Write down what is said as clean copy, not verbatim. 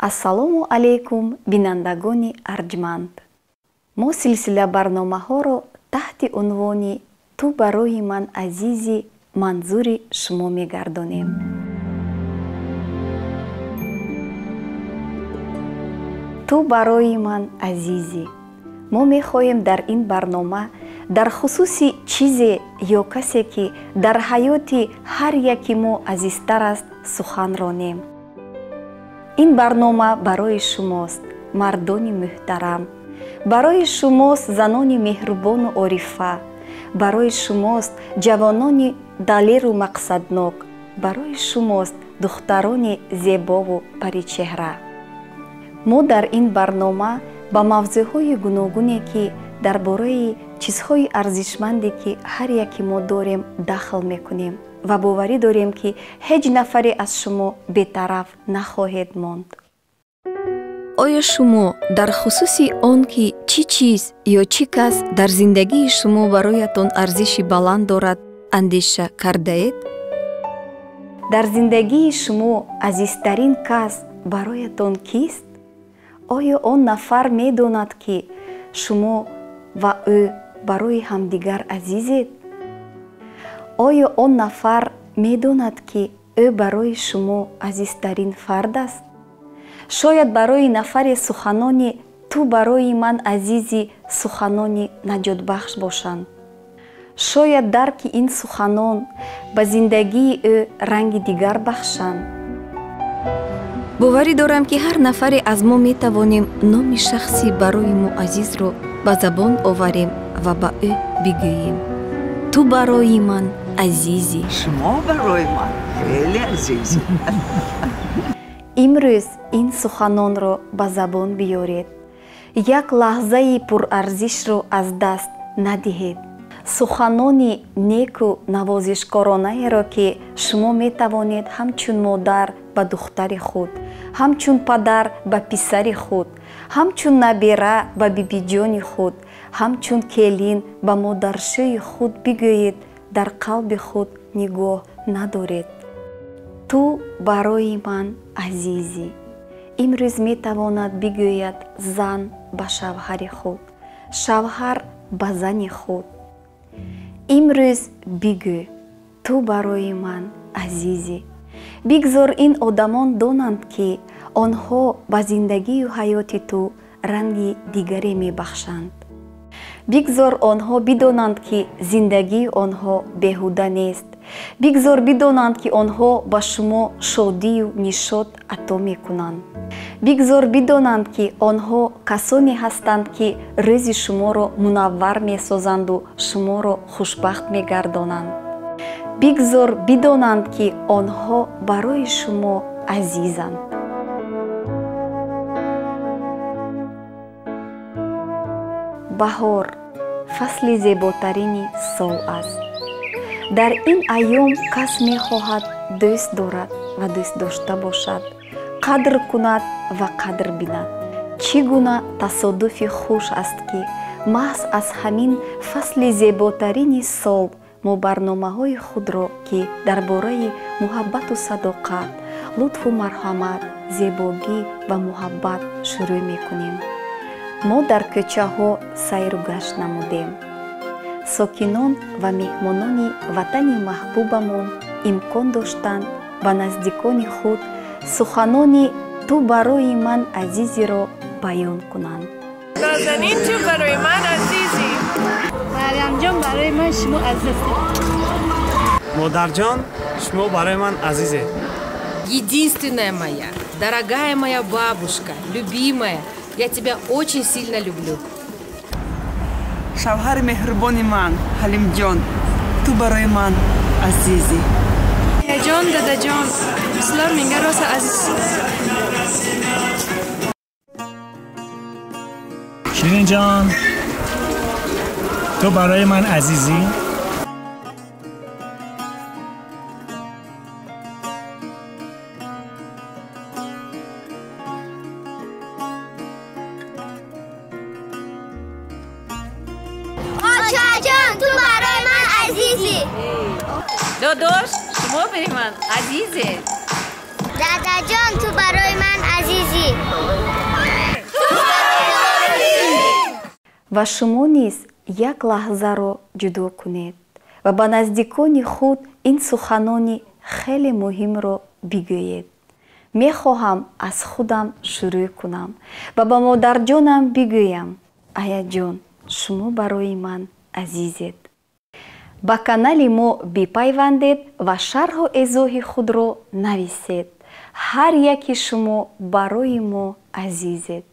ассалому алайкум бинандагони арҷманд. мо силсила барномаҳоро таҳти унвони «Ту барои ман азизи» манзури шумо мегардонем. ту барои ман азизи. мо мехоҳем дар ин барнома дар хусуси чизе ё касе ки дар ҳаёти ҳар яки мо азизтар аст сухан ронем. ин барнома барои шумост, мардони муҳтарам, барои шумост, занони меҳрубону орифа, барои шумост, ҷавонони далеру мақсаднок, барои шумост, духтарони зебову паричеҳра. мо дар ин барнома ба мавзӯъҳои гуногуне ки дар бораи чизҳои арзишманде ки ҳар яки мо дорем дахл мекунем ва боварӣ дорем ки ҳеҷ нафаре аз шумо бетараф нахоҳед монд. оё шумо дар хусуси он ки чӣ чиз ё чӣ кас дар зиндагии шумо бароятон арзиши баланд дорад андеша кардаед? дар зиндагии шумо азизтарин кас бароятон кист? оё он нафар медонад ки шумо ва ӯ барои ҳамдигар азизед? оё он нафар медонад ки ӯ барои шумо азизтарин фард аст? шояд барои нафаре суханони «Ту барои ман азизи» суханони наҷотбахш бошанд. шояд дарки ин суханон ба зиндагии ӯ ранги дигар бахшанд. боварӣ дорам ки ҳар нафаре аз мо метавонем номи шахси барои мо азизро ба забон оварем ва ба ӯ бигӯем: ту барои ман азизи. шумо барои ман хеле азизи. имрӯз ин суханонро ба забон биёред. як лаҳзаи пурарзишро аз даст надиҳед. суханони неку навозишкоронаеро ки шумо метавонед ҳамчун модар ба духтари худ, ҳамчун падар ба писари худ, ҳамчун набира ба бибиҷони худ, ҳамчун келин ба модаршӯи худ бигӯед, дар қалби худ нигоҳ надоред. ту барои ман азизи. имрӯз метавонад бигӯяд зан ба шавҳари худ, шавҳар ба зани худ. имрӯз бигӯ: ту барои ман азизи. бигзор ин одамон донанд ки онҳо ба зиндагию ҳаёти ту ранги дигаре мебахшанд. бигзор онҳо бидонанд ки зиндагии онҳо беҳуда нест. бигзор бидонанд ки онҳо ба шумо шодию нишод ато мекунанд. бигзор бидонанд ки онҳо касоне ҳастанд ки рӯзи шуморо мунаввар месозанду шуморо хушбахт мегардонанд. бигзор бидонанд ки онҳо барои шумо азизанд. баҳор фасли зеботарини сол аст. дар ин айём кас мехоҳад дӯст дорад ва дӯст дошта бошад, қадр кунад ва қадр бинад. чӣ гуна тасодуфи хуш аст ки маҳз аз ҳамин фасли зеботарини сол мо барномаҳои худро ки дар бораи муҳаббату садоқат, лутфу марҳамат, зебогӣ ва муҳаббат шурӯъ мекунем. мо дар кӯчаҳо сайру гашт намудем. сокинон ва меҳмонони ватани маҳбубамон имкон доштанд ба наздикони худ суханони «Ту барои ман азизиро» баён кунанд. نازنین تو برای من عزیزی. مریم جان برای من شما عزیزی. Модар ҷон, шумо барои ман азизе. Единственная моя, дорогая моя бабушка, любимая, я тебя очень сильно люблю. шавҳари меҳрубони ман, ҳалимҷон, ту барои ман азизи. جان دادا جان بسیار میگه راست عزیز. شیرین جان تو برای من عزیزی؟ آچا جان تو برای من عزیزی. داداش شما برای من عزیزه. دادا جان تو برای من عزیزی. ва шумо низ як лаҳзаро ҷудо кунед ва ба наздикони худ ин суханони хеле муҳимро бигӯед. мехоҳам аз худам шурӯъ кунам ва ба модарҷонам бигӯям: аяҷон, шумо барои ман азизед. ба канали мо бипайвандед ва шарҳу изоҳи худро нависед. ҳар яки шумо барои мо азизед.